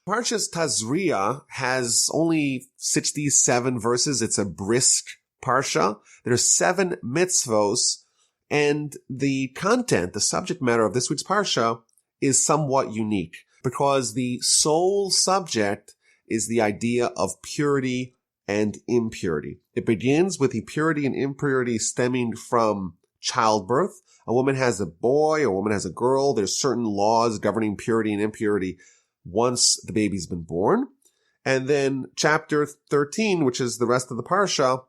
Parshas Tazria has only 67 verses. It's a brisk parsha. There's 7 mitzvos, and the content, the subject matter of this week's parsha is somewhat unique because the sole subject is the idea of purity and impurity. It begins with the purity and impurity stemming from childbirth. A woman has a boy, a woman has a girl. There's certain laws governing purity and impurity once the baby's been born. And then chapter 13, which is the rest of the parsha,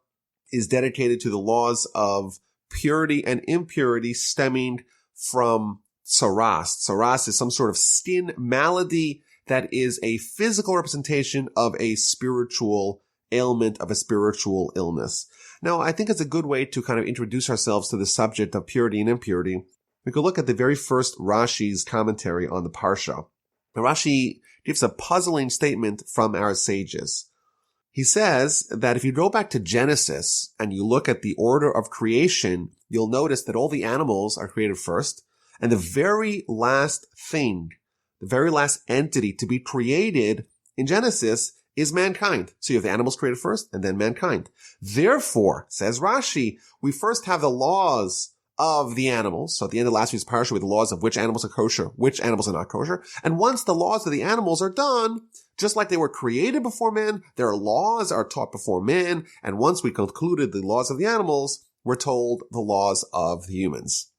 is dedicated to the laws of purity and impurity stemming from tzaraas. Tzaraas is some sort of skin malady that is a physical representation of a spiritual ailment, of a spiritual illness. Now, I think it's a good way to kind of introduce ourselves to the subject of purity and impurity. We could look at the very first Rashi's commentary on the parsha. Now, Rashi gives a puzzling statement from our sages. He says that if you go back to Genesis and you look at the order of creation, you'll notice that all the animals are created first, and the very last thing, the very last entity to be created in Genesis is mankind. So you have the animals created first and then mankind. Therefore, says Rashi, we first have the laws of the animals. So at the end of last week's parsha, we have the laws of which animals are kosher, which animals are not kosher. And once the laws of the animals are done, just like they were created before man, their laws are taught before man. And once we concluded the laws of the animals, we're told the laws of the humans.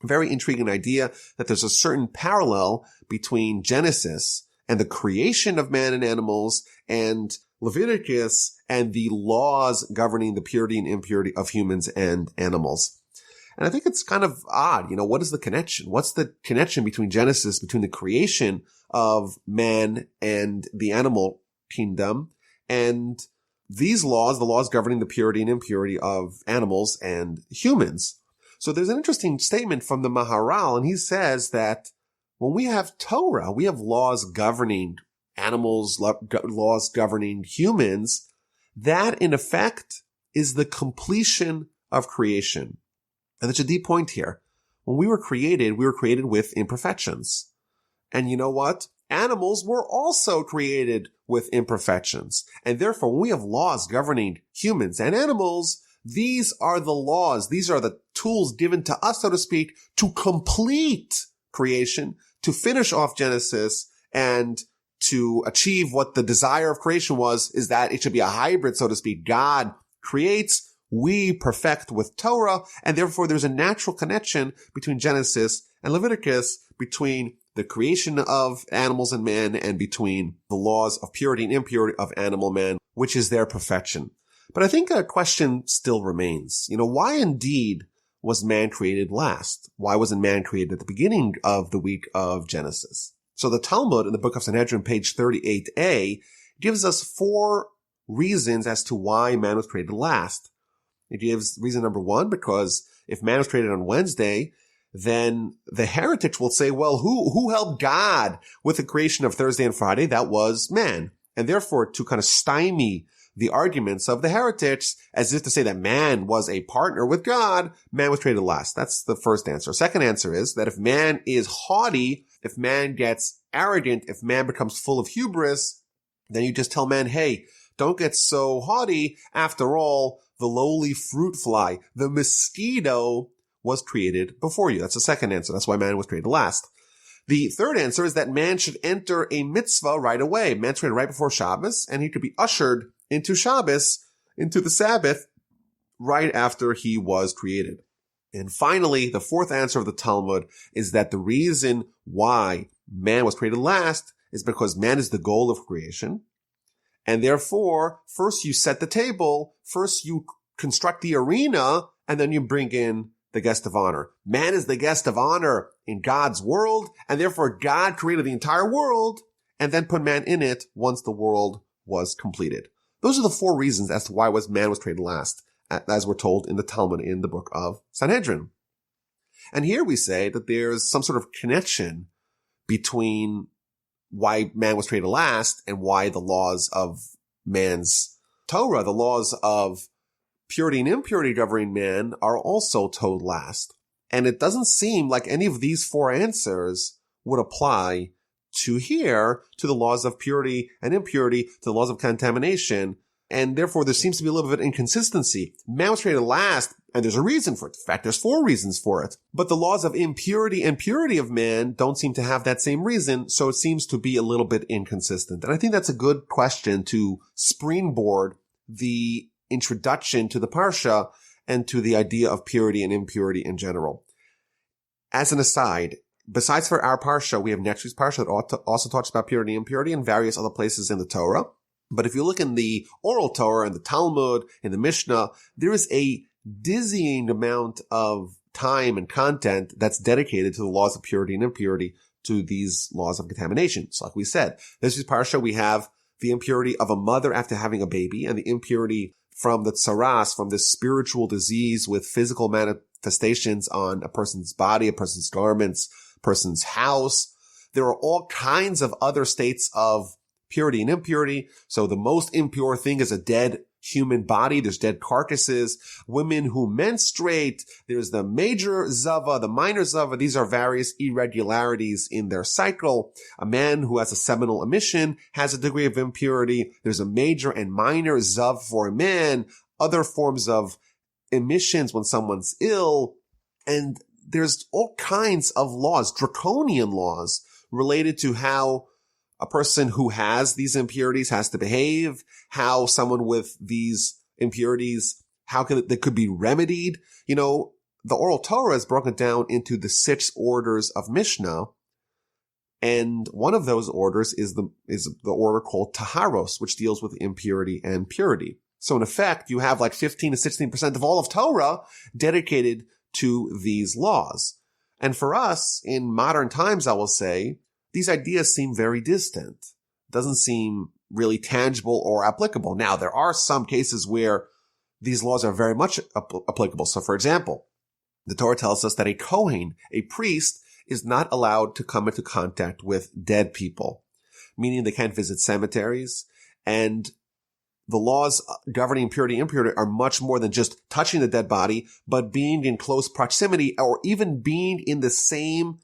Very intriguing idea that there's a certain parallel between Genesis and the creation of man and animals and Leviticus and the laws governing the purity and impurity of humans and animals. And I think it's kind of odd. What is the connection? What's the connection between Genesis, between the creation of man and the animal kingdom, and these laws, the laws governing the purity and impurity of animals and humans? So there's an interesting statement from the Maharal, and he says that when we have Torah, we have laws governing animals, laws governing humans. That, in effect, is the completion of creation. And there's a deep point here. When we were created with imperfections. And you know what? Animals were also created with imperfections. And therefore, when we have laws governing humans and animals, these are the laws. These are the tools given to us, so to speak, to complete creation, to finish off Genesis, and to achieve what the desire of creation was, is that it should be a hybrid, so to speak. God creates, we perfect with Torah, and therefore there's a natural connection between Genesis and Leviticus, between the creation of animals and man, and between the laws of purity and impurity of animal man, which is their perfection. But I think a question still remains. Why indeed was man created last? Why wasn't man created at the beginning of the week of Genesis? So the Talmud in the book of Sanhedrin, page 38a, gives us 4 reasons as to why man was created last. It gives reason number 1, because if man was created on Wednesday, then the heretics will say, well, who helped God with the creation of Thursday and Friday? That was man. And therefore, to kind of stymie the arguments of the heretics, as if to say that man was a partner with God, man was created last. That's the first answer. Second answer is that if man is haughty, if man gets arrogant, if man becomes full of hubris, then you just tell man, hey, don't get so haughty. After all, the lowly fruit fly, the mosquito, was created before you. That's the second answer. That's why man was created last. The third answer is that man should enter a mitzvah right away. Man's created right before Shabbos, and he could be ushered into Shabbos, into the Sabbath, right after he was created. And finally, the fourth answer of the Talmud is that the reason why man was created last is because man is the goal of creation. And therefore, first you set the table, first you construct the arena, and then you bring in the guest of honor. Man is the guest of honor in God's world, and therefore God created the entire world and then put man in it once the world was completed. Those are the 4 reasons as to why man was created last, as we're told in the Talmud in the book of Sanhedrin. And here we say that there's some sort of connection between why man was created last and why the laws of man's Torah, the laws of purity and impurity governing man, are also told last. And it doesn't seem like any of these 4 answers would apply to here, to the laws of purity and impurity, to the laws of contamination. And therefore, there seems to be a little bit of inconsistency. Man was created last, and there's a reason for it. In fact, there's 4 reasons for it. But the laws of impurity and purity of man don't seem to have that same reason, so it seems to be a little bit inconsistent. And I think that's a good question to springboard the introduction to the Parsha and to the idea of purity and impurity in general. As an aside, besides for our Parsha, we have next week's Parsha that also talks about purity and impurity and various other places in the Torah. But if you look in the oral Torah, in the Talmud, in the Mishnah, there is a dizzying amount of time and content that's dedicated to the laws of purity and impurity, to these laws of contamination. So like we said, this is Parsha, we have the impurity of a mother after having a baby, and the impurity from the tzaraas, from this spiritual disease with physical manifestations on a person's body, a person's garments, a person's house. There are all kinds of other states of purity and impurity. So the most impure thing is a dead human body. There's dead carcasses. Women who menstruate. There's the major zava, the minor zava. These are various irregularities in their cycle. A man who has a seminal emission has a degree of impurity. There's a major and minor zav for a man. Other forms of emissions when someone's ill. And there's all kinds of laws, draconian laws, related to how a person who has these impurities has to behave, how someone with these impurities, they could be remedied. You know, the oral Torah is broken down into the 6 orders of Mishnah. And one of those orders is the order called Taharos, which deals with impurity and purity. So in effect, you have like 15 to 16% of all of Torah dedicated to these laws. And for us, in modern times, I will say, these ideas seem very distant. It doesn't seem really tangible or applicable. Now, there are some cases where these laws are very much applicable. So, for example, the Torah tells us that a Kohen, a priest, is not allowed to come into contact with dead people, meaning they can't visit cemeteries. And the laws governing purity and impurity are much more than just touching the dead body, but being in close proximity or even being in the same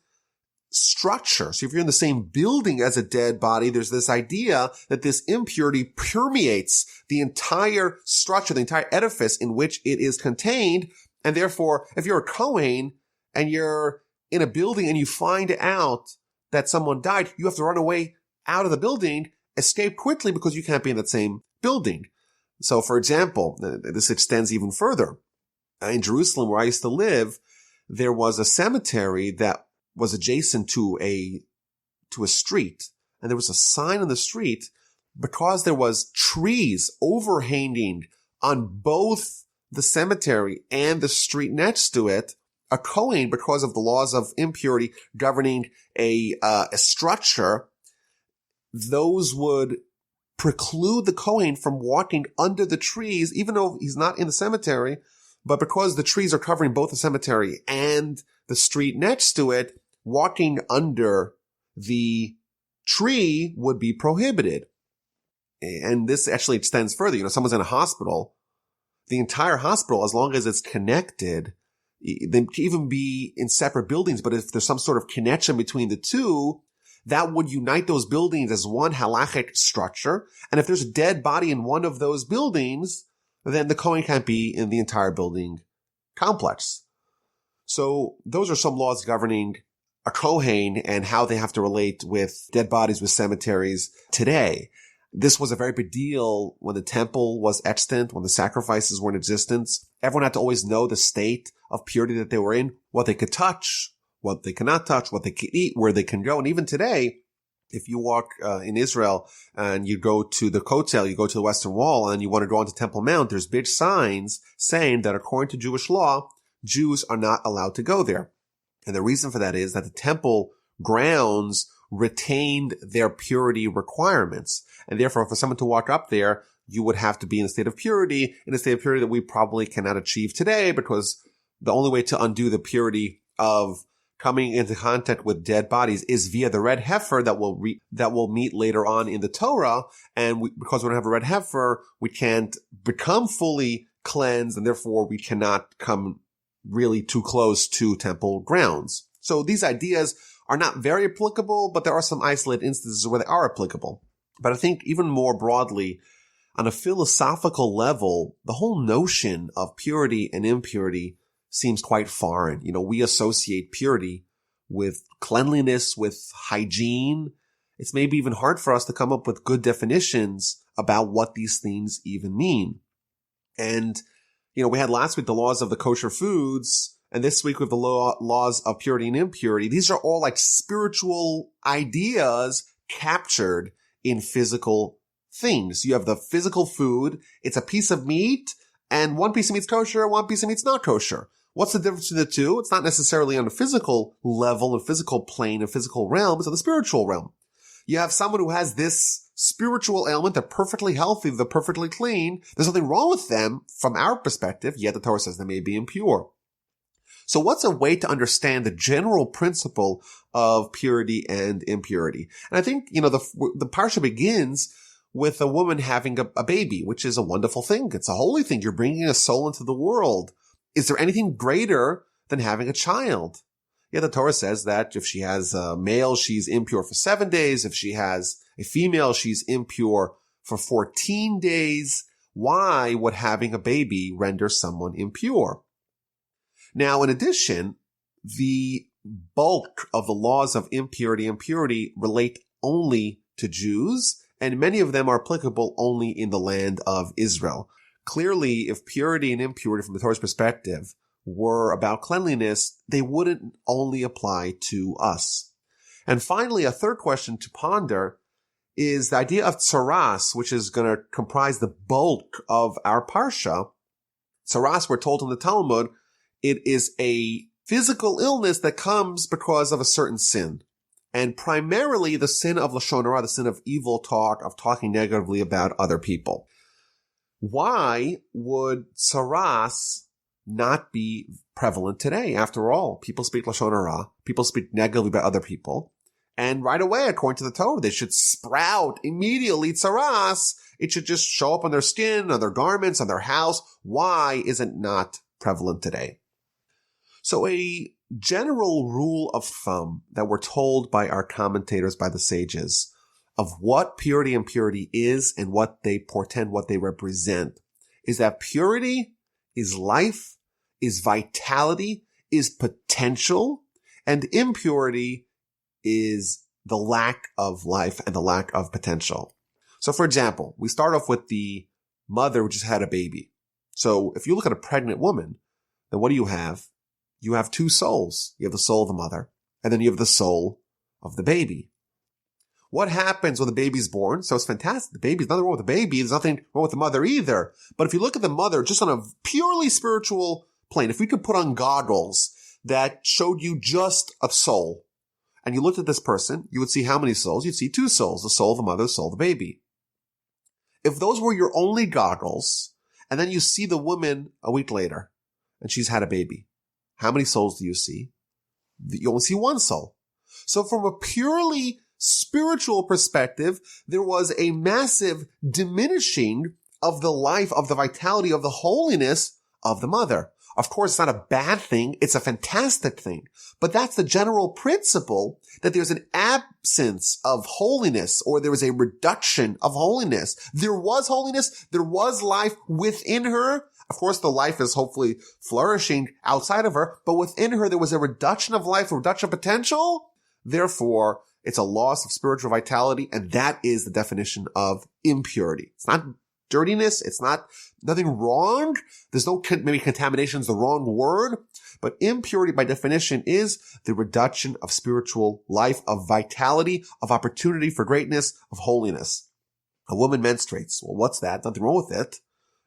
structure. So if you're in the same building as a dead body, there's this idea that this impurity permeates the entire structure, the entire edifice in which it is contained. And therefore, if you're a Kohen and you're in a building and you find out that someone died, you have to run away out of the building, escape quickly because you can't be in that same building. So for example, this extends even further. In Jerusalem, where I used to live, there was a cemetery that was adjacent to a street, and there was a sign on the street because there was trees overhanging on both the cemetery and the street next to it. A Kohen, because of the laws of impurity governing a structure, those would preclude the Kohen from walking under the trees, even though he's not in the cemetery, but because the trees are covering both the cemetery and the street next to it, walking under the tree would be prohibited. And this actually extends further. You know, someone's in a hospital, the entire hospital, as long as it's connected, they can even be in separate buildings, but if there's some sort of connection between the two, that would unite those buildings as one halachic structure. And if there's a dead body in one of those buildings, then the Kohen can't be in the entire building complex. So those are some laws governing a Kohen and how they have to relate with dead bodies, with cemeteries today. This was a very big deal when the temple was extant, when the sacrifices were in existence. Everyone had to always know the state of purity that they were in, what they could touch, what they cannot touch, what they can eat, where they can go. And even today, if you walk in Israel and you go to the Kotel, you go to the Western Wall and you want to go onto Temple Mount, there's big signs saying that according to Jewish law, Jews are not allowed to go there. And the reason for that is that the temple grounds retained their purity requirements. And therefore, for someone to walk up there, you would have to be in a state of purity, that we probably cannot achieve today, because the only way to undo the purity of coming into contact with dead bodies is via the red heifer that will meet later on in the Torah. And because we don't have a red heifer, we can't become fully cleansed, and therefore we cannot come really too close to temple grounds. So these ideas are not very applicable, but there are some isolated instances where they are applicable. But I think even more broadly, on a philosophical level, the whole notion of purity and impurity seems quite foreign. We associate purity with cleanliness, with hygiene. It's maybe even hard for us to come up with good definitions about what these things even mean. And, we had last week the laws of the kosher foods, and this week we have the laws of purity and impurity. These are all like spiritual ideas captured in physical things. You have the physical food. It's a piece of meat, and one piece of meat's kosher, one piece of meat's not kosher. What's the difference between the two? It's not necessarily on a physical level, a physical plane, a physical realm. It's on the spiritual realm. You have someone who has this spiritual ailment. They're perfectly healthy. They're perfectly clean. There's nothing wrong with them from our perspective, yet the Torah says they may be impure. So what's a way to understand the general principle of purity and impurity? And I think, the parsha begins with a woman having a baby, which is a wonderful thing. It's a holy thing. You're bringing a soul into the world. Is there anything greater than having a child? Yeah, the Torah says that if she has a male, she's impure for 7 days. If she has a female, she's impure for 14 days. Why would having a baby render someone impure? Now, in addition, the bulk of the laws of impurity and purity relate only to Jews, and many of them are applicable only in the land of Israel. Clearly, if purity and impurity from the Torah's perspective were about cleanliness, they wouldn't only apply to us. And finally, a third question to ponder is the idea of tzaraas, which is going to comprise the bulk of our parsha. Tzaraas, we're told in the Talmud, it is a physical illness that comes because of a certain sin. And primarily the sin of lashon hara, the sin of evil talk, of talking negatively about other people. Why would tzaraas not be prevalent today? After all, people speak lashon hara, people speak negatively about other people, and right away, according to the Torah, they should sprout immediately tzaraas. It should just show up on their skin, on their garments, on their house. Why is it not prevalent today? So a general rule of thumb that we're told by our commentators, by the sages, of what purity and impurity is and what they portend, what they represent, is that purity is life, is vitality, is potential, and impurity is the lack of life and the lack of potential. So for example, we start off with the mother who just had a baby. So if you look at a pregnant woman, then what do you have? You have two souls. You have the soul of the mother, and then you have the soul of the baby. What happens when the baby's born? So it's fantastic. The baby's nothing wrong with the baby. There's nothing wrong with the mother either. But if you look at the mother just on a purely spiritual plane, if we could put on goggles that showed you just a soul, and you looked at this person, you would see how many souls? You'd see two souls, the soul of the mother, the soul of the baby. If those were your only goggles, and then you see the woman a week later, and she's had a baby, how many souls do you see? You only see one soul. So from a purely spiritual perspective, there was a massive diminishing of the life, of the vitality, of the holiness of the mother. Of course, it's not a bad thing. It's a fantastic thing. But that's the general principle, that there's an absence of holiness, or there was a reduction of holiness. There was holiness. There was life within her. Of course, the life is hopefully flourishing outside of her, but within her, there was a reduction of life, a reduction of potential. Therefore, it's a loss of spiritual vitality, and that is the definition of impurity. It's not dirtiness. It's not nothing wrong. There's no, maybe contamination is the wrong word, but impurity by definition is the reduction of spiritual life, of vitality, of opportunity for greatness, of holiness. A woman menstruates. Well, what's that? Nothing wrong with it.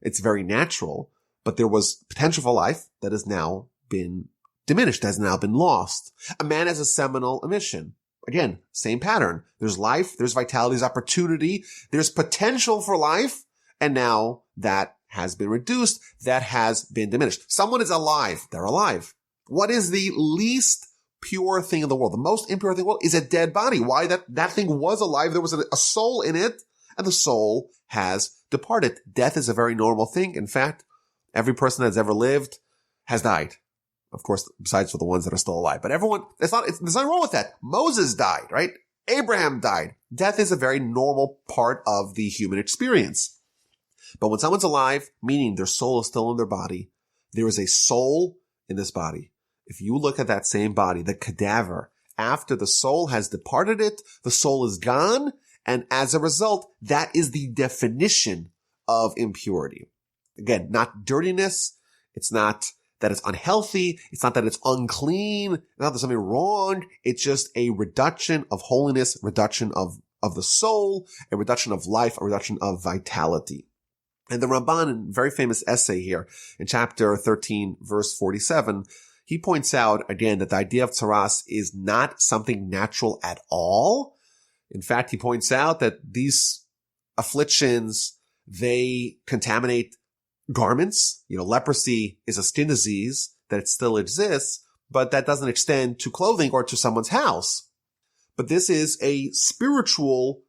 It's very natural, but there was potential for life that has now been diminished, has now been lost. A man has a seminal emission. Again, same pattern. There's life, there's vitality, there's opportunity, there's potential for life, and now that has been reduced, that has been diminished. Someone is alive. They're alive. What is the least pure thing in the world? The most impure thing in the world is a dead body. Why? That thing was alive. There was a soul in it, and the soul has departed. Death is a very normal thing. In fact, every person that's ever lived has died. Of course, besides for the ones that are still alive. But everyone, there's nothing wrong with that. Moses died, right? Abraham died. Death is a very normal part of the human experience. But when someone's alive, meaning their soul is still in their body, there is a soul in this body. If you look at that same body, the cadaver, after the soul has departed it, the soul is gone. And as a result, that is the definition of impurity. Again, not dirtiness. It's not that it's unhealthy. It's not that it's unclean. It's not that there's something wrong. It's just a reduction of holiness, reduction of the soul, a reduction of life, a reduction of vitality. And the Ramban, in a very famous essay here in chapter 13, verse 47, he points out again that the idea of tzaraas is not something natural at all. In fact, he points out that these afflictions, they contaminate garments. Leprosy is a skin disease that still exists, but that doesn't extend to clothing or to someone's house. But this is a spiritual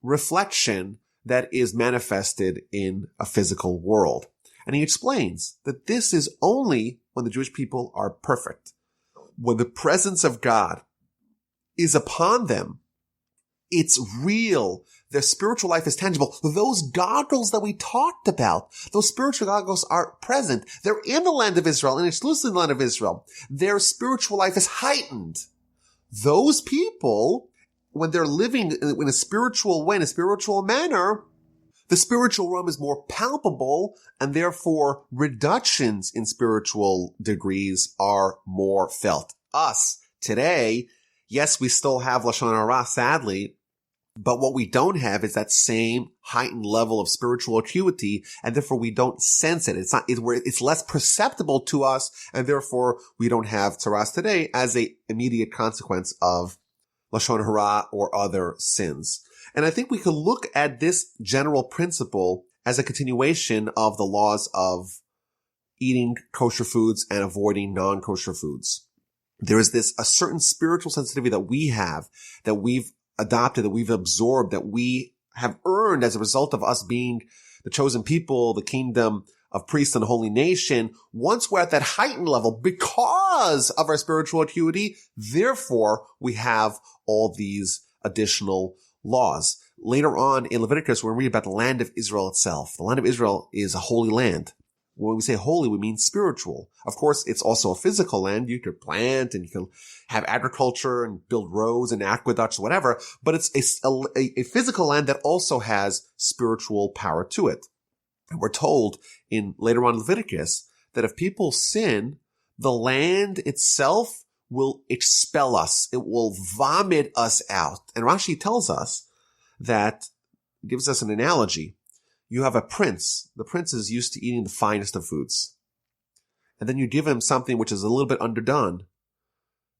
reflection that is manifested in a physical world. And he explains that this is only when the Jewish people are perfect. When the presence of God is upon them, it's real. Their spiritual life is tangible. Those goggles that we talked about, those spiritual goggles are present. They're in the land of Israel and exclusively in the land of Israel. Their spiritual life is heightened. Those people, when they're living in a spiritual way, in a spiritual manner, the spiritual realm is more palpable, and therefore reductions in spiritual degrees are more felt. Us, today, yes, we still have Lashon Hara, sadly, but what we don't have is that same heightened level of spiritual acuity, and therefore we don't sense it. It's less perceptible to us, and therefore we don't have tzaraas today as a immediate consequence of Lashon Hara or other sins. And I think we can look at this general principle as a continuation of the laws of eating kosher foods and avoiding non-kosher foods. There is a certain spiritual sensitivity that we have, that we've adopted, that we've absorbed, that we have earned as a result of us being the chosen people, the kingdom of priests and holy nation. Once we're at that heightened level because of our spiritual acuity, therefore we have all these additional laws. Later on in Leviticus, we're going to read about the land of Israel itself. The land of Israel is a holy land. When we say holy, we mean spiritual. Of course, it's also a physical land. You could plant and you can have agriculture and build roads and aqueducts, whatever. But it's a physical land that also has spiritual power to it. And we're told later on in Leviticus that if people sin, the land itself will expel us. It will vomit us out. And Rashi tells us that, gives us an analogy. You have a prince. The prince is used to eating the finest of foods. And then you give him something which is a little bit underdone.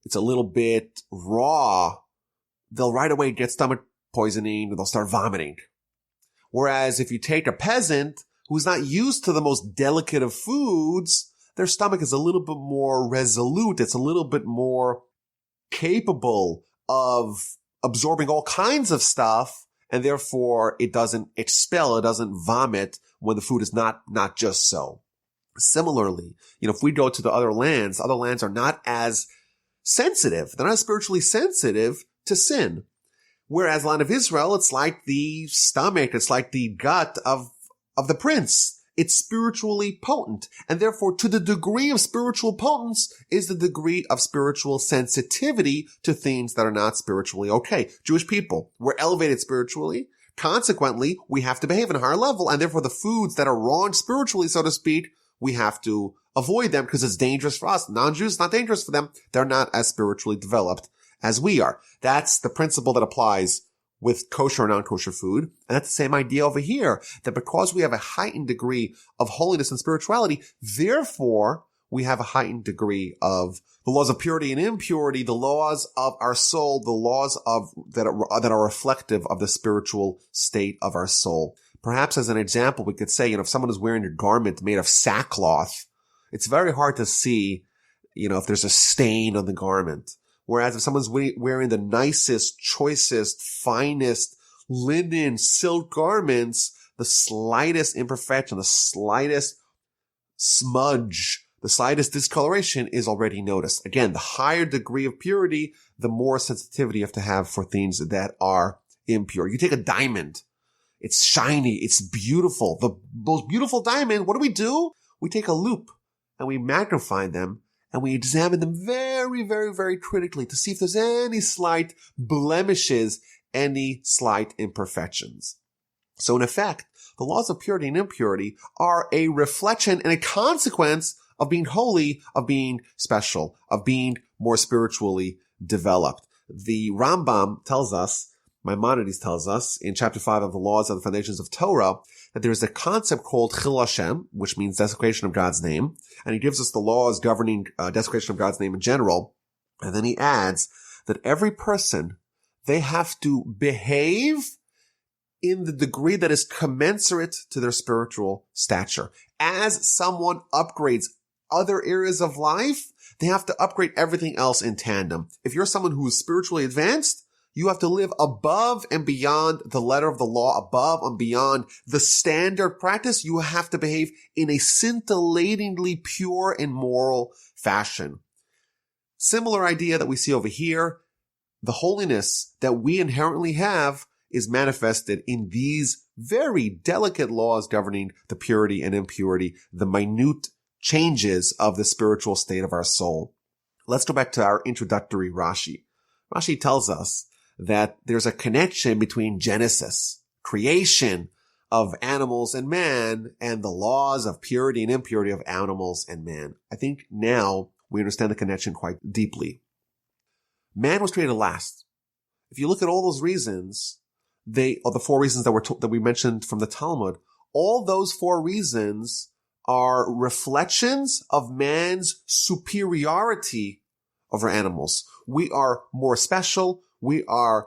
It's a little bit raw. They'll right away get stomach poisoning, or they'll start vomiting. Whereas if you take a peasant who's not used to the most delicate of foods, their stomach is a little bit more resolute. It's a little bit more capable of absorbing all kinds of stuff, and therefore it doesn't expel, it doesn't vomit when the food is not just so. Similarly, if we go to the other lands are not as sensitive. They're not spiritually sensitive to sin. Whereas the land of Israel, it's like the stomach, it's like the gut of the prince. It's spiritually potent. And therefore, to the degree of spiritual potence is the degree of spiritual sensitivity to things that are not spiritually okay. Jewish people, we're elevated spiritually. Consequently, we have to behave at a higher level. And therefore, the foods that are wrong spiritually, so to speak, we have to avoid them because it's dangerous for us. Non-Jews, it's not dangerous for them. They're not as spiritually developed as we are. That's the principle that applies with kosher or non-kosher food. And that's the same idea over here, that because we have a heightened degree of holiness and spirituality, therefore we have a heightened degree of the laws of purity and impurity, the laws of our soul, the laws that are reflective of the spiritual state of our soul. Perhaps as an example, we could say, if someone is wearing a garment made of sackcloth, it's very hard to see, if there's a stain on the garment. Whereas if someone's wearing the nicest, choicest, finest linen, silk garments, the slightest imperfection, the slightest smudge, the slightest discoloration is already noticed. Again, the higher degree of purity, the more sensitivity you have to have for things that are impure. You take a diamond. It's shiny. It's beautiful. The most beautiful diamond, what do? We take a loupe and we magnify them and we examine them very, very, very critically to see if there's any slight blemishes, any slight imperfections. So in effect, the laws of purity and impurity are a reflection and a consequence of being holy, of being special, of being more spiritually developed. The Rambam tells us, Maimonides tells us in chapter 5 of the Laws of the Foundations of Torah, that there is a concept called Chil Hashem, which means desecration of God's name. And he gives us the laws governing desecration of God's name in general. And then he adds that every person, they have to behave in the degree that is commensurate to their spiritual stature. As someone upgrades other areas of life, they have to upgrade everything else in tandem. If you're someone who is spiritually advanced, you have to live above and beyond the letter of the law, above and beyond the standard practice. You have to behave in a scintillatingly pure and moral fashion. Similar idea that we see over here. The holiness that we inherently have is manifested in these very delicate laws governing the purity and impurity, the minute changes of the spiritual state of our soul. Let's go back to our introductory Rashi. Rashi tells us that there's a connection between Genesis, creation of animals and man, and the laws of purity and impurity of animals and man. I think now we understand the connection quite deeply. Man was created last. If you look at all those reasons, the 4 reasons that we mentioned from the Talmud, all those 4 reasons are reflections of man's superiority over animals. We are more special. We are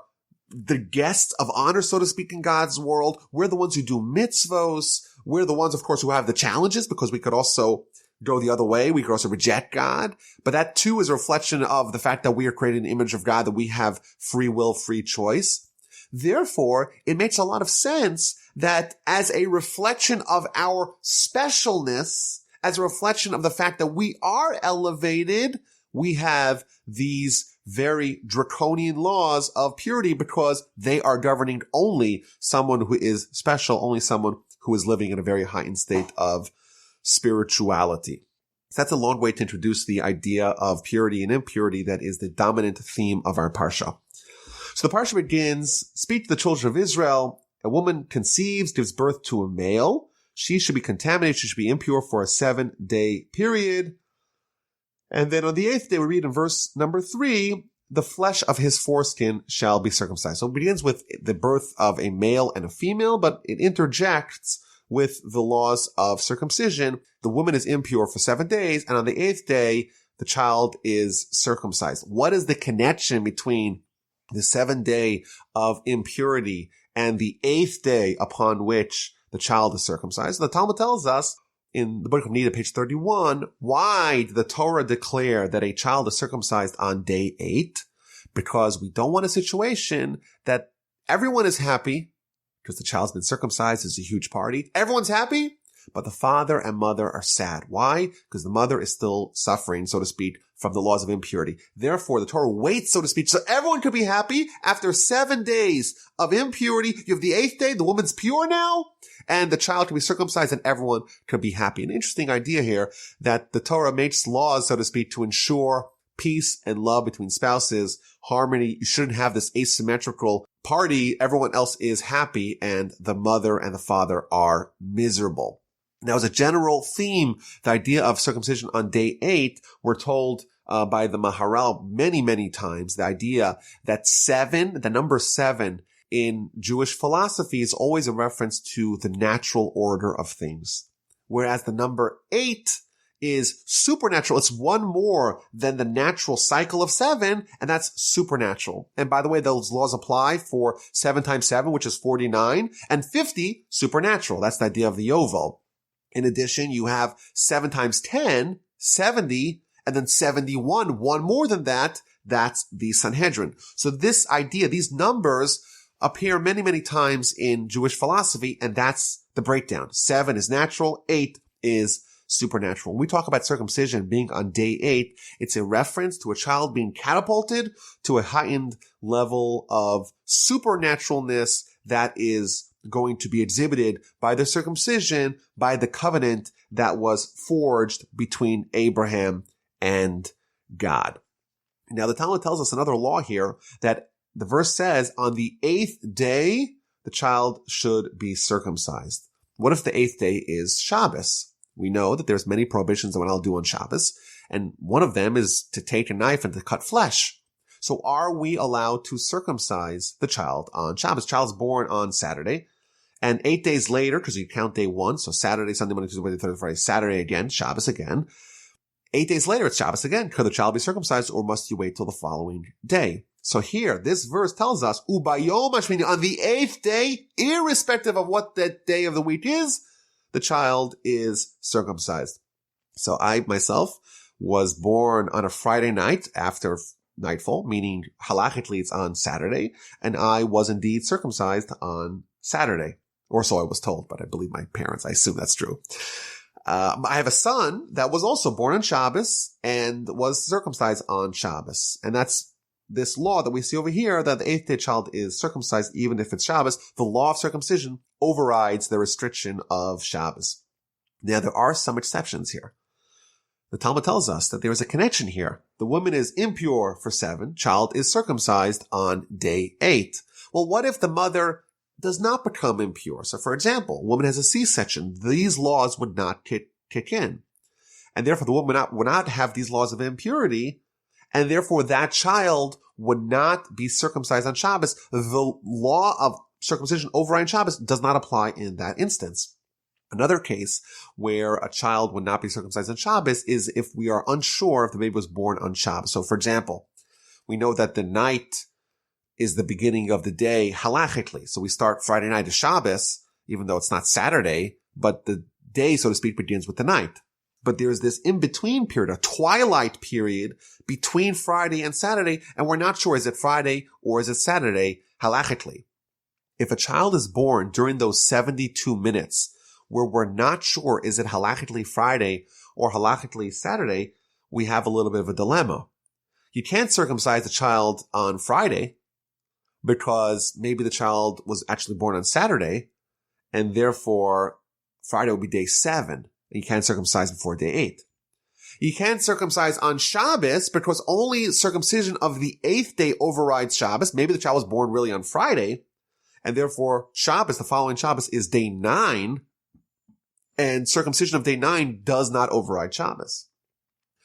the guests of honor, so to speak, in God's world. We're the ones who do mitzvos. We're the ones, of course, who have the challenges, because we could also go the other way. We could also reject God. But that too is a reflection of the fact that we are created in the image of God, that we have free will, free choice. Therefore, it makes a lot of sense that as a reflection of our specialness, as a reflection of the fact that we are elevated, we have these very draconian laws of purity, because they are governing only someone who is special, only someone who is living in a very heightened state of spirituality. So that's a long way to introduce the idea of purity and impurity that is the dominant theme of our parsha. So the parsha begins, speak to the children of Israel. A woman conceives, gives birth to a male. She should be contaminated. She should be impure for a 7-day period. And then on the 8th day, we read in verse number 3, the flesh of his foreskin shall be circumcised. So it begins with the birth of a male and a female, but it interjects with the laws of circumcision. The woman is impure for 7 days, and on the 8th day, the child is circumcised. What is the connection between the 7th day of impurity and the 8th day upon which the child is circumcised? The Talmud tells us in the book of Nida, page 31, why did the Torah declare that a child is circumcised on day 8? Because we don't want a situation that everyone is happy because the child's been circumcised. It's a huge party. Everyone's happy, but the father and mother are sad. Why? Because the mother is still suffering, so to speak, from the laws of impurity. Therefore, the Torah waits, so to speak, so everyone could be happy. After 7 days of impurity, you have the 8th day, the woman's pure now, and the child can be circumcised, and everyone could be happy. An interesting idea here, that the Torah makes laws, so to speak, to ensure peace and love between spouses, harmony. You shouldn't have this asymmetrical party. Everyone else is happy, and the mother and the father are miserable. Now, as a general theme, the idea of circumcision on day 8, we're told by the Maharal many, many times, the idea that 7, the number 7 in Jewish philosophy is always a reference to the natural order of things. Whereas the number 8 is supernatural. It's one more than the natural cycle of 7, and that's supernatural. And by the way, those laws apply for 7 times 7, which is 49, and 50, supernatural. That's the idea of the oval. In addition, you have 7 times 10, 70, and then 71, one more than that. That's the Sanhedrin. So this idea, these numbers appear many, many times in Jewish philosophy, and that's the breakdown. 7 is natural, 8 is supernatural. When we talk about circumcision being on day 8, it's a reference to a child being catapulted to a heightened level of supernaturalness that is going to be exhibited by the circumcision, by the covenant that was forged between Abraham and God. Now, the Talmud tells us another law here, that the verse says, on the 8th day, the child should be circumcised. What if the 8th day is Shabbos? We know that there's many prohibitions that I'll do on Shabbos, and one of them is to take a knife and to cut flesh. So are we allowed to circumcise the child on Shabbos? Child's born on Saturday, and 8 days later, because you count day 1, so Saturday, Sunday, Monday, Tuesday, Wednesday, Thursday, Friday, Saturday again, Shabbos again. 8 days later, it's Shabbos again. Could the child be circumcised, or must you wait till the following day? So here, this verse tells us, Ubayom Hashmini, on the 8th day, irrespective of what that day of the week is, the child is circumcised. So I, myself, was born on a Friday night after nightfall, meaning halachically it's on Saturday, and I was indeed circumcised on Saturday. Or so I was told, but I believe my parents. I assume that's true. I have a son that was also born on Shabbos and was circumcised on Shabbos. And that's this law that we see over here, that the 8th day child is circumcised even if it's Shabbos. The law of circumcision overrides the restriction of Shabbos. Now, there are some exceptions here. The Talmud tells us that there is a connection here. The woman is impure for 7, child is circumcised on day 8. Well, what if the mother does not become impure? So, for example, a woman has a C-section. These laws would not kick in. And therefore, the woman would not have these laws of impurity, and therefore that child would not be circumcised on Shabbos. The law of circumcision overriding Shabbos does not apply in that instance. Another case where a child would not be circumcised on Shabbos is if we are unsure if the baby was born on Shabbos. So, for example, we know that the night is the beginning of the day halachically. So we start Friday night to Shabbos, even though it's not Saturday, but the day, so to speak, begins with the night. But there's this in-between period, a twilight period between Friday and Saturday, and we're not sure, is it Friday or is it Saturday halachically? If a child is born during those 72 minutes where we're not sure, is it halachically Friday or halachically Saturday, we have a little bit of a dilemma. You can't circumcise a child on Friday because maybe the child was actually born on Saturday, and therefore Friday will be day 7, and you can't circumcise before day 8. You can't circumcise on Shabbos because only circumcision of the 8th day overrides Shabbos. Maybe the child was born really on Friday, and therefore Shabbos, the following Shabbos, is day 9, and circumcision of day 9 does not override Shabbos.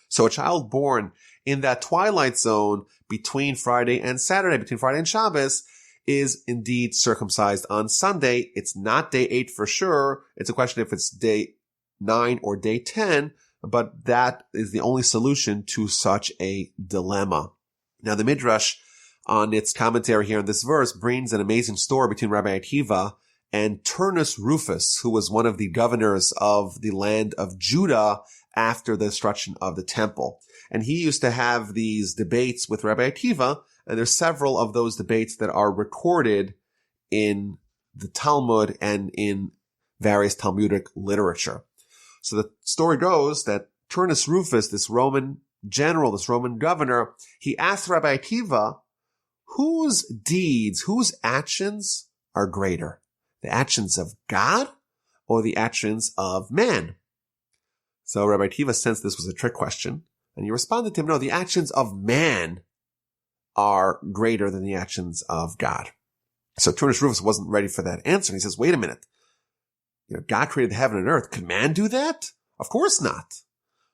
So a child born in that twilight zone between Friday and Saturday, between Friday and Shabbos, is indeed circumcised on Sunday. It's not day 8 for sure. It's a question if it's day 9 or day 10, but that is the only solution to such a dilemma. Now, the Midrash, on its commentary here on this verse, brings an amazing story between Rabbi Akiva and Turnus Rufus, who was one of the governors of the land of Judah after the destruction of the temple. And he used to have these debates with Rabbi Akiva, and there's several of those debates that are recorded in the Talmud and in various Talmudic literature. So the story goes that Turnus Rufus, this Roman general, this Roman governor, he asked Rabbi Akiva, whose deeds, whose actions are greater? The actions of God or the actions of man? So Rabbi Akiva sensed this was a trick question, and he responded to him, no, the actions of man are greater than the actions of God. So Turnus Rufus wasn't ready for that answer. And he says, wait a minute. God created the heaven and earth. Can man do that? Of course not.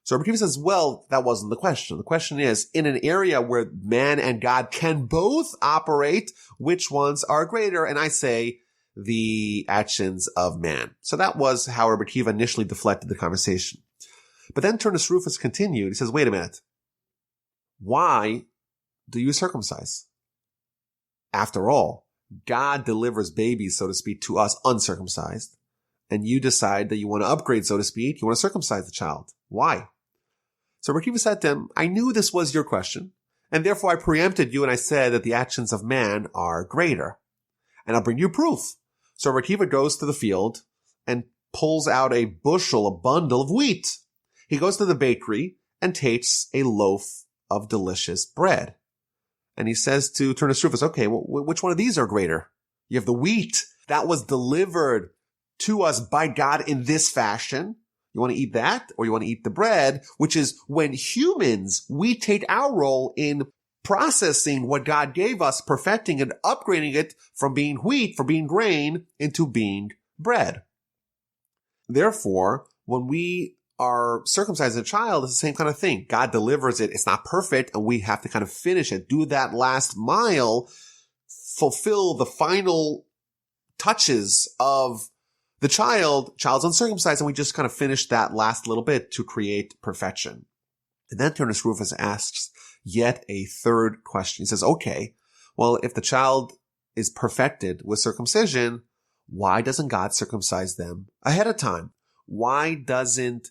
So Rabbi Akiva says, well, that wasn't the question. The question is, in an area where man and God can both operate, which ones are greater? And I say, the actions of man. So that was how Rabbi Akiva initially deflected the conversation. But then Turnus Rufus continued. He says, wait a minute. Why do you circumcise? After all, God delivers babies, so to speak, to us uncircumcised. And you decide that you want to upgrade, so to speak. You want to circumcise the child. Why? So Rabbi Akiva said to him, I knew this was your question, and therefore I preempted you and I said that the actions of man are greater. And I'll bring you proof. So Rabbi Akiva goes to the field and pulls out a bundle of wheat. He goes to the bakery and takes a loaf of delicious bread. And he says to Turnus Rufus, okay, well, which one of these are greater? You have the wheat that was delivered to us by God in this fashion. You want to eat that, or you want to eat the bread, which is when humans, we take our role in processing what God gave us, perfecting and upgrading it from being wheat, from being grain, into being bread. Therefore, when we are circumcising a child, it's the same kind of thing. God delivers it. It's not perfect, and we have to kind of finish it, do that last mile, fulfill the final touches of the child's uncircumcised, and we just kind of finish that last little bit to create perfection. And then Turnus Rufus asks yet a third question. He says, okay, well, if the child is perfected with circumcision, why doesn't God circumcise them ahead of time? Why doesn't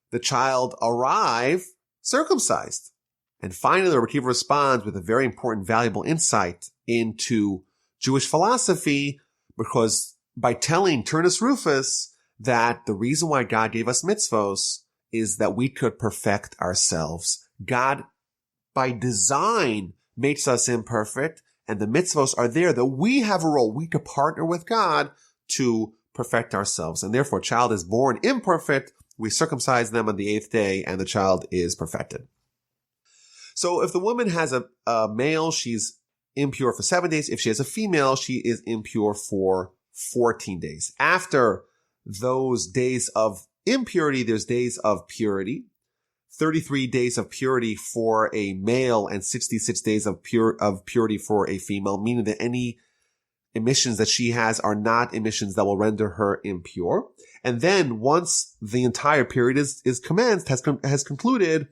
the child arrive circumcised? And finally, the Rebbe responds with a very important, valuable insight into Jewish philosophy, because by telling Turnus Rufus that the reason why God gave us mitzvos is that we could perfect ourselves. God, by design, makes us imperfect, and the mitzvos are there that we have a role. We could partner with God to perfect ourselves. And therefore, a child is born imperfect. We circumcise them on the 8th day, and the child is perfected. So if the woman has a male, she's impure for 7 days. If she has a female, she is impure for 14 days. After those days of impurity, there's days of purity. 33 days of purity for a male and 66 days of purity for a female, meaning that any emissions that she has are not emissions that will render her impure. And then once the entire period is commenced, has concluded,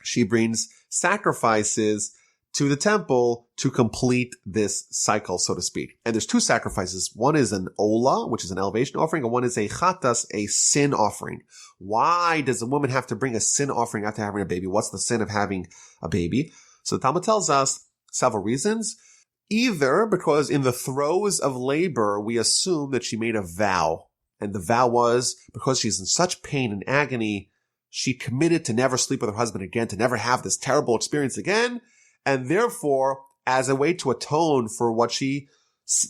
she brings sacrifices to the temple to complete this cycle, so to speak. And there's two sacrifices. One is an olah, which is an elevation offering, and one is a chatas, a sin offering. Why does a woman have to bring a sin offering after having a baby? What's the sin of having a baby? So the Talmud tells us several reasons. Either because in the throes of labor, we assume that she made a vow. And the vow was, because she's in such pain and agony, she committed to never sleep with her husband again, to never have this terrible experience again. And therefore, as a way to atone for what she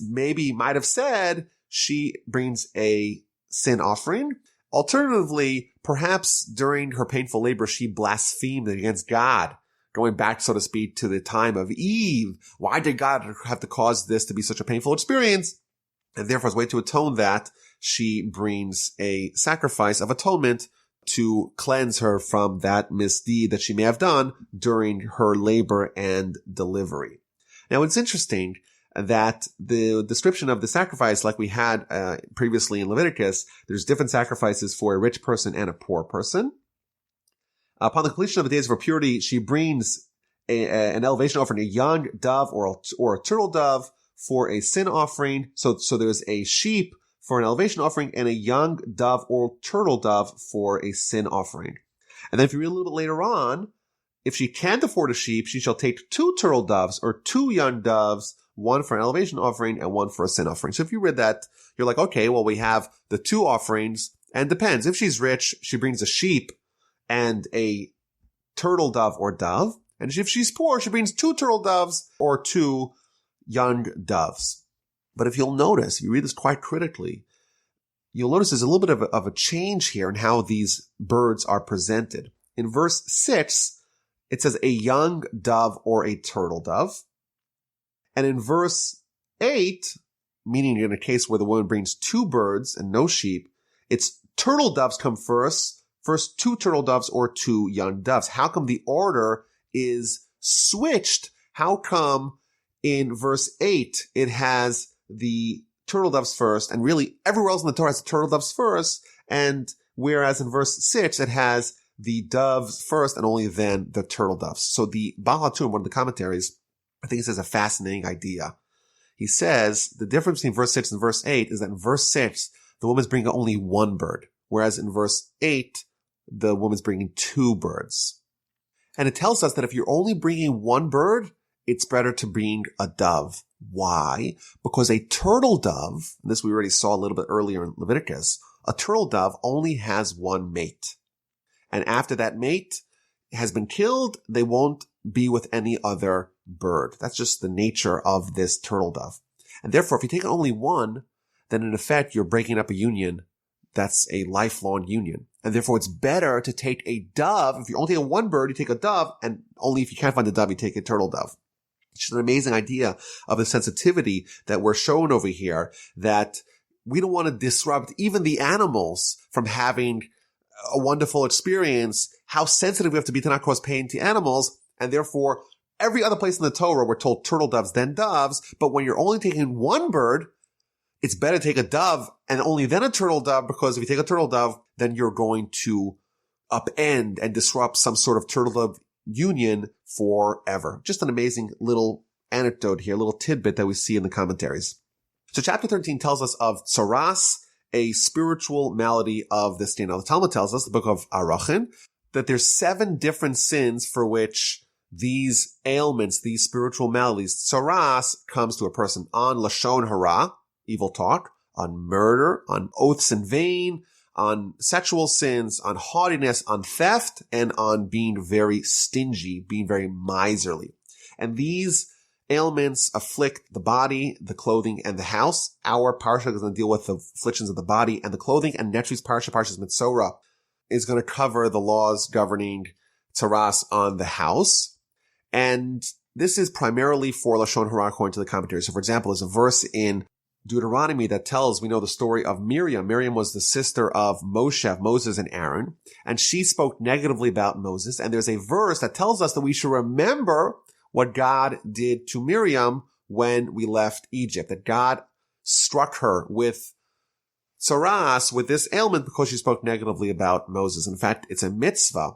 maybe might have said, she brings a sin offering. Alternatively, perhaps during her painful labor, she blasphemed against God, going back, so to speak, to the time of Eve. Why did God have to cause this to be such a painful experience? And therefore, as a way to atone that, she brings a sacrifice of atonement to cleanse her from that misdeed that she may have done during her labor and delivery. Now, it's interesting that the description of the sacrifice, like we had previously in Leviticus, there's different sacrifices for a rich person and a poor person. Upon the completion of the days of her purity, she brings an elevation offering, a young dove or a turtle dove for a sin offering. So there's a sheep for an elevation offering and a young dove or turtle dove for a sin offering. And then if you read a little bit later on, if she can't afford a sheep, she shall take 2 turtle doves or 2 young doves, one for an elevation offering and one for a sin offering. So if you read that, you're like, okay, well, we have the 2 offerings, and depends. If she's rich, she brings a sheep and a turtle dove or dove. And if she's poor, she brings 2 turtle doves or 2 young doves. But if you'll notice, if you read this quite critically, you'll notice there's a little bit of a change here in how these birds are presented. In verse 6, it says a young dove or a turtle dove. And in verse 8, meaning in a case where the woman brings 2 birds and no sheep, it's turtle doves come first 2 turtle doves or 2 young doves. How come the order is switched? How come in verse 8 it has the turtle doves first, and really everywhere else in the Torah has the turtle doves first, and whereas in verse 6 it has the doves first and only then the turtle doves. So the Baal HaTurim, one of the commentaries, I think he says a fascinating idea. He says the difference between verse 6 and verse 8 is that in verse 6 the woman's bringing only 1 bird, whereas in verse 8 the woman's bringing 2 birds. And it tells us that if you're only bringing 1 bird, it's better to bring a dove. Why? Because a turtle dove, and this we already saw a little bit earlier in Leviticus, a turtle dove only has one mate. And after that mate has been killed, they won't be with any other bird. That's just the nature of this turtle dove. And therefore, if you take only one, then in effect, you're breaking up a union that's a lifelong union. And therefore, it's better to take a dove. If you're only taking one bird, you take a dove, and only if you can't find a dove, you take a turtle dove. It's just an amazing idea of the sensitivity that we're shown over here, that we don't want to disrupt even the animals from having a wonderful experience, how sensitive we have to be to not cause pain to animals. And therefore, every other place in the Torah, we're told turtle doves, then doves. But when you're only taking one bird, it's better to take a dove and only then a turtle dove, because if you take a turtle dove, then you're going to upend and disrupt some sort of turtle dove union forever. Just an amazing little anecdote here, a little tidbit that we see in the commentaries. So chapter 13 tells us of tzaraas, a spiritual malady of this day. Now the Talmud tells us, the book of Arachin, that there's 7 different sins for which these ailments, these spiritual maladies, tzaraas, comes to a person on lashon hara, evil talk, on murder, on oaths in vain, on sexual sins, on haughtiness, on theft, and on being very stingy, being very miserly. And these ailments afflict the body, the clothing, and the house. Our parsha is going to deal with the afflictions of the body and the clothing, and next week's parsha, Parshas Mitzorah, is going to cover the laws governing tzaraas on the house. And this is primarily for lashon hara according to the commentaries. So for example, there's a verse in Deuteronomy that tells, we know the story of Miriam. Miriam was the sister of Moshe, Moses and Aaron, and she spoke negatively about Moses. And there's a verse that tells us that we should remember what God did to Miriam when we left Egypt, that God struck her with tzaraas, with this ailment, because she spoke negatively about Moses. In fact, it's a mitzvah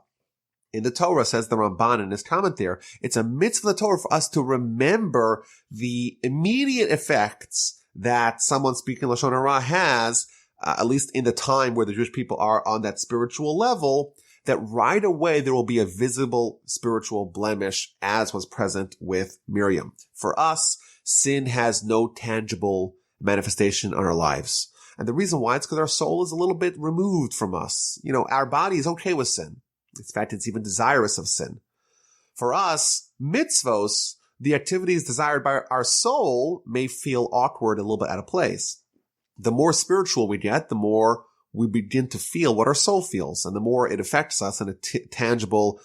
in the Torah, says the Ramban in his comment there. It's a mitzvah in the Torah for us to remember the immediate effects that someone speaking lashon hara has, at least in the time where the Jewish people are on that spiritual level, that right away there will be a visible spiritual blemish, as was present with Miriam. For us, sin has no tangible manifestation on our lives. And the reason why, it's because our soul is a little bit removed from us. You know, our body is okay with sin. In fact, it's even desirous of sin. For us, mitzvos, the activities desired by our soul, may feel awkward, a little bit out of place. The more spiritual we get, the more we begin to feel what our soul feels, and the more it affects us in a tangible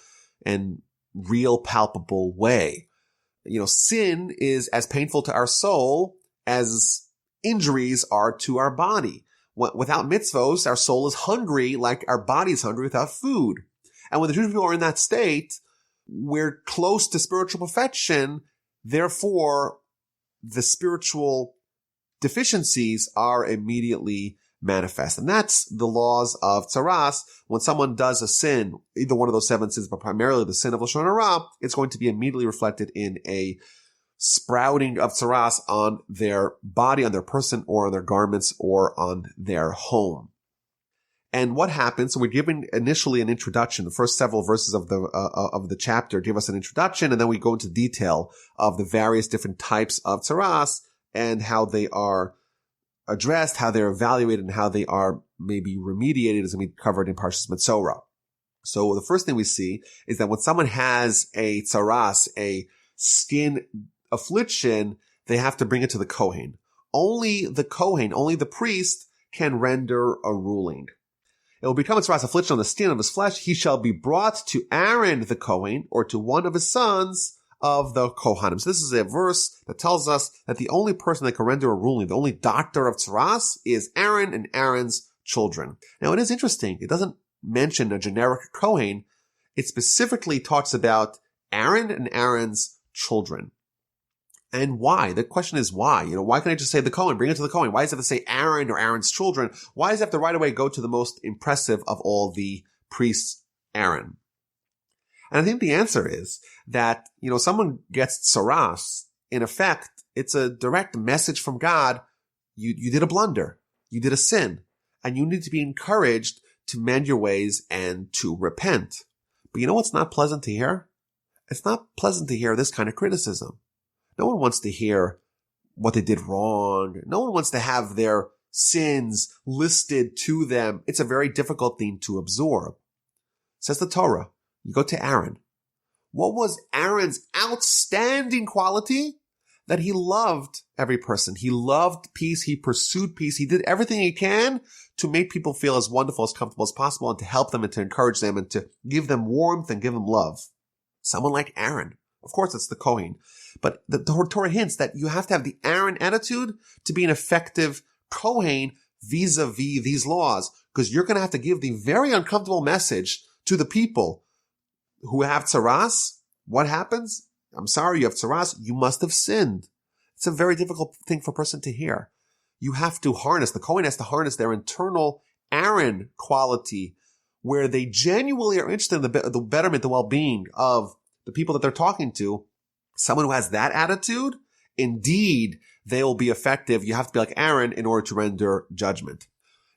and real, palpable way. You know, sin is as painful to our soul as injuries are to our body. Without mitzvos, our soul is hungry like our body is hungry without food. And when the Jewish people are in that state, we're close to spiritual perfection. Therefore, the spiritual deficiencies are immediately manifest. And that's the laws of tzaraas. When someone does a sin, either one of those 7 sins, but primarily the sin of lashon hara, it's going to be immediately reflected in a sprouting of tzaraas on their body, on their person, or on their garments, or on their home. And what happens? So we're given initially an introduction. The first several verses of the chapter give us an introduction, and then we go into detail of the various different types of tzaraas and how they are addressed, how they're evaluated, and how they are maybe remediated, as we covered in Parshas Mitzorah. So the first thing we see is that when someone has a tzaraas, a skin affliction, they have to bring it to the Kohen. Only the Kohen, only the priest, can render a ruling. It will become a tzaraas affliction on the skin of his flesh. He shall be brought to Aaron the Kohen, or to one of his sons of the Kohanim. So this is a verse that tells us that the only person that can render a ruling, the only doctor of tzaraas, is Aaron and Aaron's children. Now it is interesting. It doesn't mention a generic Kohen. It specifically talks about Aaron and Aaron's children. And why? The question is why? You know, why can't I just say the Kohen, bring it to the Kohen? Why does it have to say Aaron or Aaron's children? Why does it have to right away go to the most impressive of all the priests, Aaron? And I think the answer is that, you know, someone gets tzaraas. In effect, it's a direct message from God. You did a blunder. You did a sin. And you need to be encouraged to mend your ways and to repent. But you know what's not pleasant to hear? It's not pleasant to hear this kind of criticism. No one wants to hear what they did wrong. No one wants to have their sins listed to them. It's a very difficult thing to absorb. Says the Torah, you go to Aaron. What was Aaron's outstanding quality? That he loved every person. He loved peace. He pursued peace. He did everything he can to make people feel as wonderful, as comfortable as possible, and to help them and to encourage them and to give them warmth and give them love. Someone like Aaron. Of course, it's the Kohen. But the Torah hints that you have to have the Aaron attitude to be an effective Kohen vis-a-vis these laws, because you're going to have to give the very uncomfortable message to the people who have tzaraas. What happens? I'm sorry, you have tzaraas. You must have sinned. It's a very difficult thing for a person to hear. You have to harness, the Kohen has to harness their internal Aaron quality, where they genuinely are interested in the betterment, the well-being of the people that they're talking to. Someone who has that attitude, indeed, they will be effective. You have to be like Aaron in order to render judgment.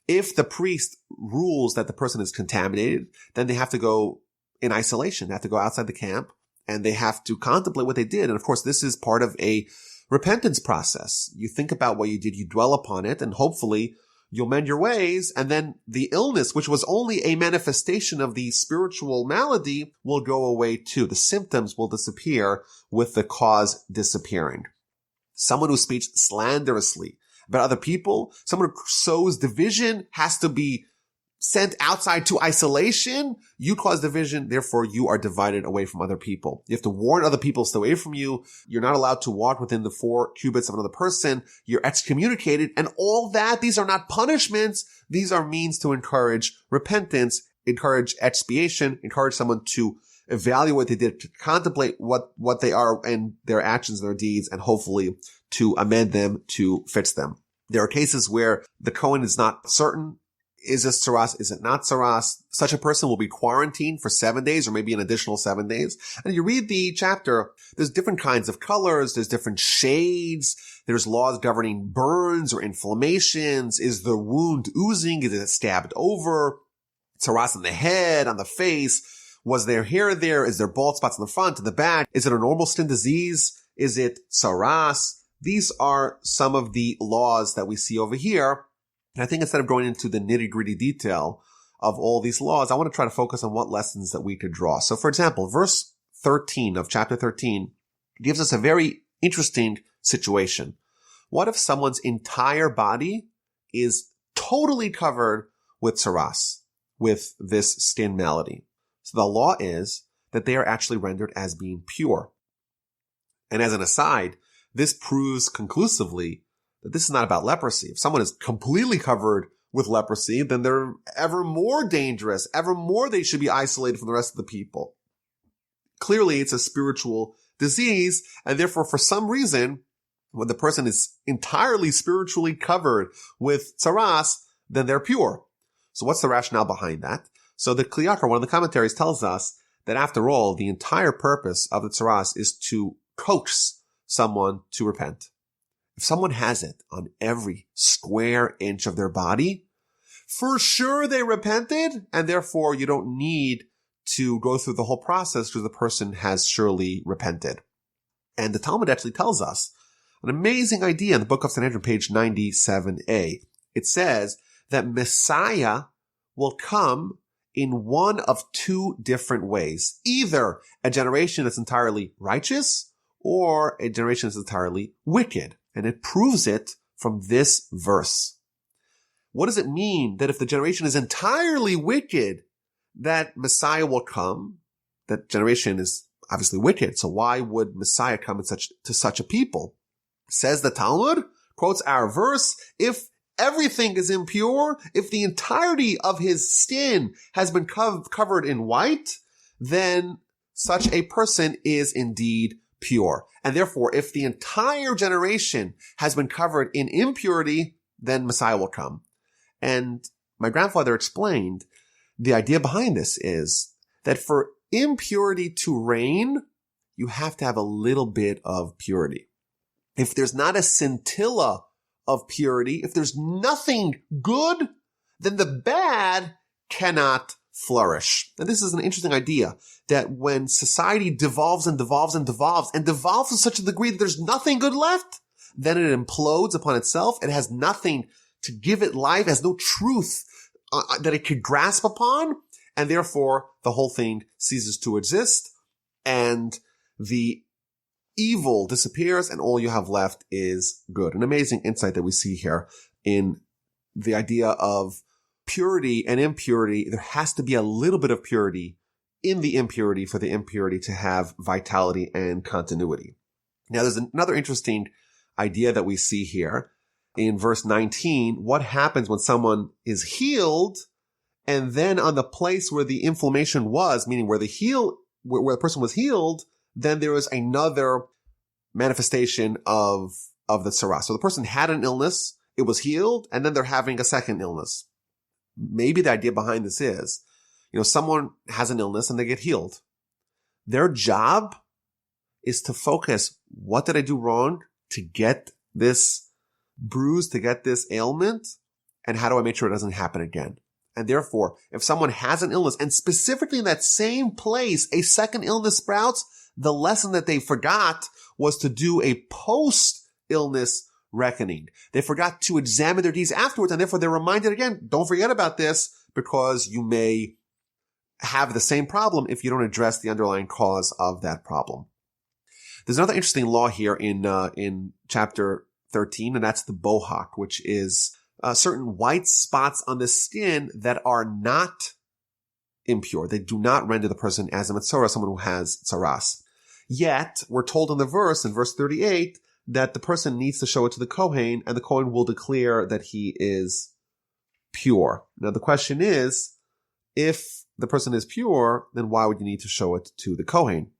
If the priest rules that the person is contaminated, then they have to go in isolation. They have to go outside the camp, and they have to contemplate what they did. And of course, this is part of a repentance process. You think about what you did, you dwell upon it, and hopefully you'll mend your ways. And then the illness, which was only a manifestation of the spiritual malady, will go away too. The symptoms will disappear with the cause disappearing. Someone who speaks slanderously about other people, someone who sows division, has to be sent outside to isolation. You cause division, therefore you are divided away from other people. You have to warn other people to stay away from you. You're not allowed to walk within the 4 cubits of another person. You're excommunicated. And all that, these are not punishments. These are means to encourage repentance, encourage expiation, encourage someone to evaluate what they did, to contemplate what they are and their actions and their deeds, and hopefully to amend them, to fix them. There are cases where the Kohen is not certain. Is this tzaraas? Is it not tzaraas? Such a person will be quarantined for 7 days or maybe an additional 7 days. And you read the chapter, there's different kinds of colors, there's different shades, there's laws governing burns or inflammations. Is the wound oozing? Is it stabbed over? Tzaraas on the head, on the face? Was there hair there? Is there bald spots in the front, in the back? Is it a normal skin disease? Is it tzaraas? These are some of the laws that we see over here. And I think instead of going into the nitty-gritty detail of all these laws, I want to try to focus on what lessons that we could draw. So, for example, verse 13 of chapter 13 gives us a very interesting situation. What if someone's entire body is totally covered with tzaraas, with this skin malady? So the law is that they are actually rendered as being pure. And as an aside, this proves conclusively that this is not about leprosy. If someone is completely covered with leprosy, then they're ever more dangerous, ever more they should be isolated from the rest of the people. Clearly, it's a spiritual disease, and therefore, for some reason, when the person is entirely spiritually covered with tzaraas, then they're pure. So what's the rationale behind that? So the Kliyakar, one of the commentaries, tells us that after all, the entire purpose of the tzaraas is to coax someone to repent. If someone has it on every square inch of their body, for sure they repented, and therefore you don't need to go through the whole process because the person has surely repented. And the Talmud actually tells us an amazing idea in the Book of Sanhedrin, page 97a. It says that Messiah will come in one of 2 different ways. Either a generation that's entirely righteous or a generation that's entirely wicked. And it proves it from this verse. What does it mean that if the generation is entirely wicked, that Messiah will come? That generation is obviously wicked. So why would Messiah come to such a people? Says the Talmud, quotes our verse, if everything is impure, if the entirety of his skin has been covered in white, then such a person is indeed pure. And therefore, if the entire generation has been covered in impurity, then Messiah will come. And my grandfather explained the idea behind this is that for impurity to reign, you have to have a little bit of purity. If there's not a scintilla of purity, if there's nothing good, then the bad cannot flourish. And this is an interesting idea, that when society devolves and devolves and devolves and devolves to such a degree that there's nothing good left, then it implodes upon itself. It has nothing to give it life, has no truth that it could grasp upon, and therefore the whole thing ceases to exist, and the evil disappears, and all you have left is good. An amazing insight that we see here in the idea of purity and impurity. There has to be a little bit of purity in the impurity for the impurity to have vitality and continuity. Now, there's another interesting idea that we see here in verse 19. What happens when someone is healed, and then on the place where the inflammation was, meaning where the person was healed, then there was another manifestation of the tzaraas. So the person had an illness, it was healed, and then they're having a second illness. Maybe the idea behind this is, someone has an illness and they get healed. Their job is to focus, what did I do wrong to get this bruise, to get this ailment, and how do I make sure it doesn't happen again? And therefore, if someone has an illness, and specifically in that same place, a second illness sprouts, the lesson that they forgot was to do a post-illness reckoning. They forgot to examine their deeds afterwards, and therefore they're reminded again, don't forget about this, because you may have the same problem if you don't address the underlying cause of that problem. There's another interesting law here in chapter 13, and that's the bohak, which is certain white spots on the skin that are not impure. They do not render the person as a metzora, someone who has tzaraas. Yet, we're told in verse 38, that the person needs to show it to the Kohen, and the Kohen will declare that he is pure. Now, the question is, if the person is pure, then why would you need to show it to the Kohen?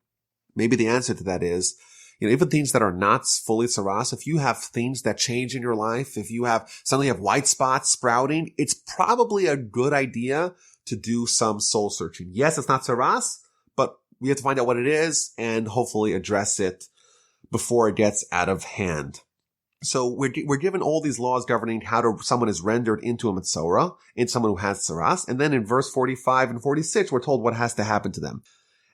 Maybe the answer to that is, even things that are not fully tzaraas, if you have things that change in your life, if you suddenly have white spots sprouting, it's probably a good idea to do some soul searching. Yes, it's not tzaraas, but we have to find out what it is and hopefully address it before it gets out of hand. So we're given all these laws governing how someone is rendered into a metzora, into someone who has tzaraas, and then in verse 45 and 46, we're told what has to happen to them.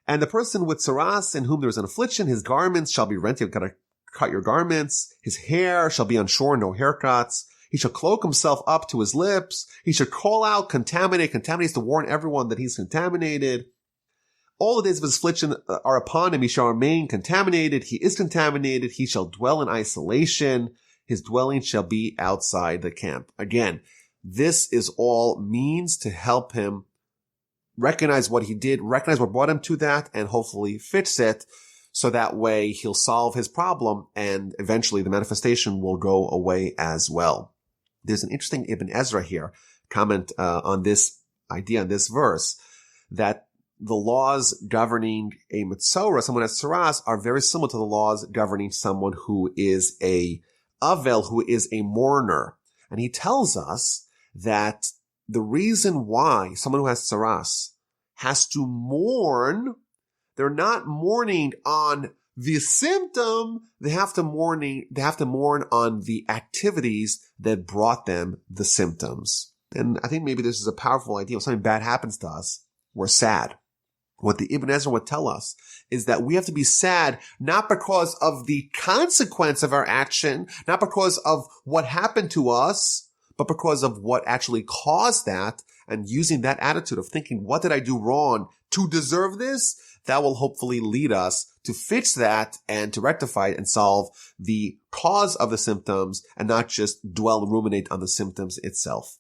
And the person with tzaraas in whom there is an affliction, his garments shall be rent. You've got to cut your garments. His hair shall be unshorn, no haircuts. He shall cloak himself up to his lips. He shall call out, contaminate is to warn everyone that he's contaminated. All the days of his affliction are upon him. He shall remain contaminated. He is contaminated. He shall dwell in isolation. His dwelling shall be outside the camp. Again, this is all means to help him recognize what he did, recognize what brought him to that, and hopefully fix it, so that way he'll solve his problem, and eventually the manifestation will go away as well. There's an interesting Ibn Ezra here, comment on this idea, on this verse, that the laws governing a metzora, someone has tzaraas, are very similar to the laws governing someone who is a avel, who is a mourner. And he tells us that the reason why someone who has tzaraas has to mourn, they're not mourning on the symptom, they have to mourn on the activities that brought them the symptoms. And I think maybe this is a powerful idea. When something bad happens to us, we're sad. What the Ibn Ezra would tell us is that we have to be sad not because of the consequence of our action, not because of what happened to us, but because of what actually caused that, and using that attitude of thinking, what did I do wrong to deserve this? That will hopefully lead us to fix that and to rectify it and solve the cause of the symptoms, and not just dwell and ruminate on the symptoms itself.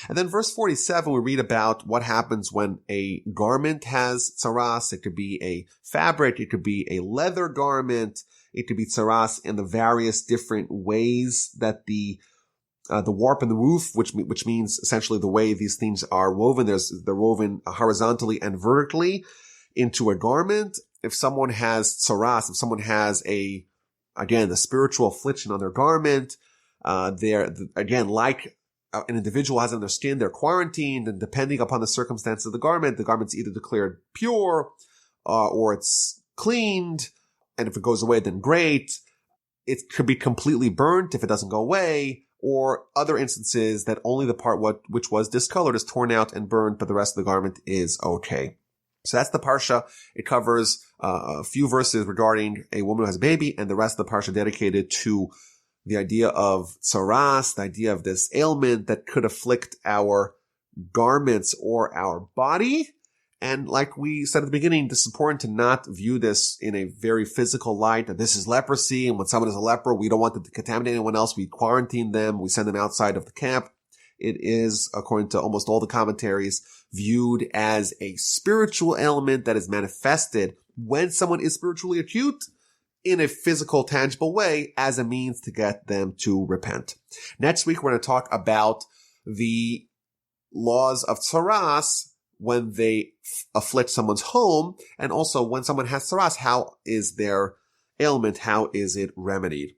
And then verse 47, we read about what happens when a garment has tzaraas. It could be a fabric, it could be a leather garment, it could be tzaraas in the various different ways that the warp and the woof, which means essentially the way these things are woven. They're woven horizontally and vertically into a garment. If someone has tzaraas, if someone has the spiritual affliction on their garment, like an individual has on their skin, they're quarantined, and depending upon the circumstance of the garment's either declared pure, or it's cleaned, and if it goes away, then great. It could be completely burnt if it doesn't go away, or other instances that only the part which was discolored is torn out and burned, but the rest of the garment is okay. So that's the parsha. It covers a few verses regarding a woman who has a baby, and the rest of the parsha dedicated to the idea of tzaraas, the idea of this ailment that could afflict our garments or our body. And like we said at the beginning, it's important to not view this in a very physical light, that this is leprosy, and when someone is a leper, we don't want them to contaminate anyone else. We quarantine them. We send them outside of the camp. It is, according to almost all the commentaries, viewed as a spiritual ailment that is manifested when someone is spiritually acute in a physical, tangible way as a means to get them to repent. Next week, we're going to talk about the laws of tzaraas when they afflict someone's home, and also when someone has tzaraas, how is their ailment, how is it remedied?